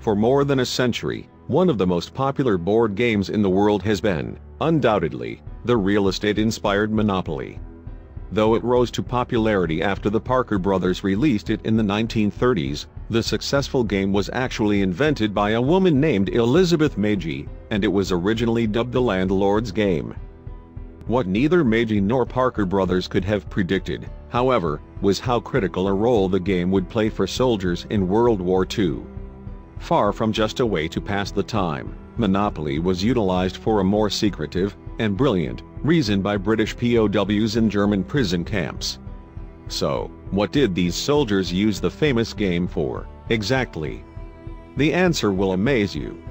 For more than a century, one of the most popular board games in the world has been, undoubtedly, the real estate-inspired Monopoly. Though it rose to popularity after the Parker brothers released it in the 1930s, the successful game was actually invented by a woman named Elizabeth Magie, and it was originally dubbed the landlord's game. What neither Magie nor Parker brothers could have predicted, however, was how critical a role the game would play for soldiers in World War II. Far from just a way to pass the time, Monopoly was utilized for a more secretive and brilliant reason by British POWs in German prison camps. So, what did these soldiers use the famous game for, exactly? The answer will amaze you.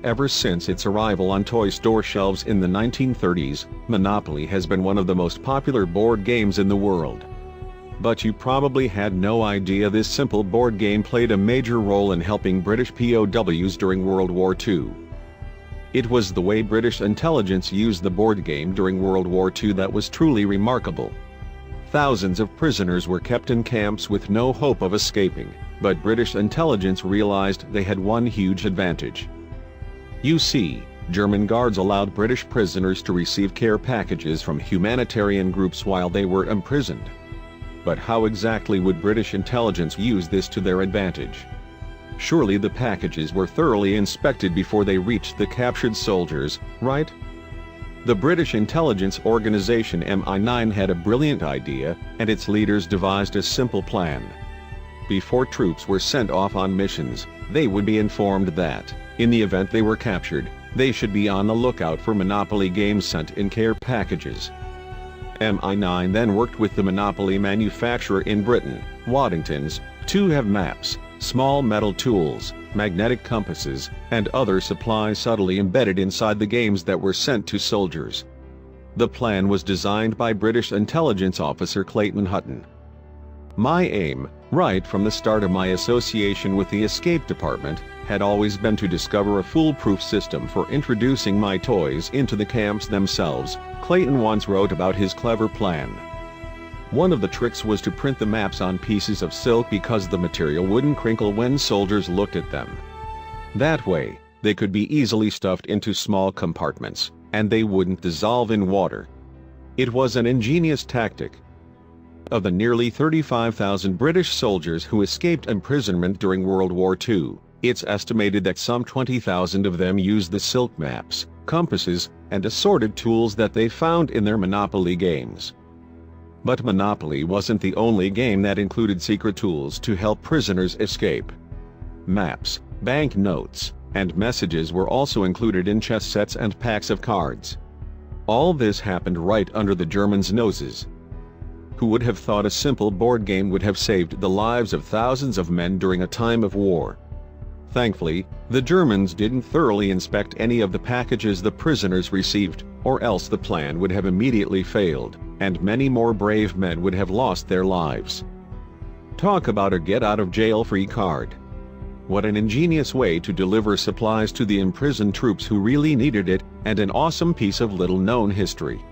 Ever since its arrival on toy store shelves in the 1930s, Monopoly has been one of the most popular board games in the world. But you probably had no idea this simple board game played a major role in helping British POWs during World War II. It was the way British intelligence used the board game during World War II that was truly remarkable. Thousands of prisoners were kept in camps with no hope of escaping, but British intelligence realized they had one huge advantage. You see, German guards allowed British prisoners to receive care packages from humanitarian groups while they were imprisoned. But how exactly would British intelligence use this to their advantage? Surely the packages were thoroughly inspected before they reached the captured soldiers, right? The British intelligence organization MI9 had a brilliant idea, and its leaders devised a simple plan. Before troops were sent off on missions, they would be informed that, in the event they were captured, they should be on the lookout for Monopoly games sent in care packages. MI9 then worked with the Monopoly manufacturer in Britain, Waddington's, to have maps, small metal tools, magnetic compasses, and other supplies subtly embedded inside the games that were sent to soldiers. The plan was designed by British intelligence officer Clayton Hutton. My aim, right from the start of my association with the Escape Department, had always been to discover a foolproof system for introducing my toys into the camps themselves, Clayton once wrote about his clever plan. One of the tricks was to print the maps on pieces of silk because the material wouldn't crinkle when soldiers looked at them. That way, they could be easily stuffed into small compartments, and they wouldn't dissolve in water. It was an ingenious tactic. Of the nearly 35,000 British soldiers who escaped imprisonment during World War II, it's estimated that some 20,000 of them used the silk maps, compasses, and assorted tools that they found in their Monopoly games. But Monopoly wasn't the only game that included secret tools to help prisoners escape. Maps, bank notes, and messages were also included in chess sets and packs of cards. All this happened right under the Germans' noses. Who would have thought a simple board game would have saved the lives of thousands of men during a time of war? Thankfully, the Germans didn't thoroughly inspect any of the packages the prisoners received, or else the plan would have immediately failed, and many more brave men would have lost their lives. Talk about a get-out-of-jail-free card. What an ingenious way to deliver supplies to the imprisoned troops who really needed it, and an awesome piece of little-known history.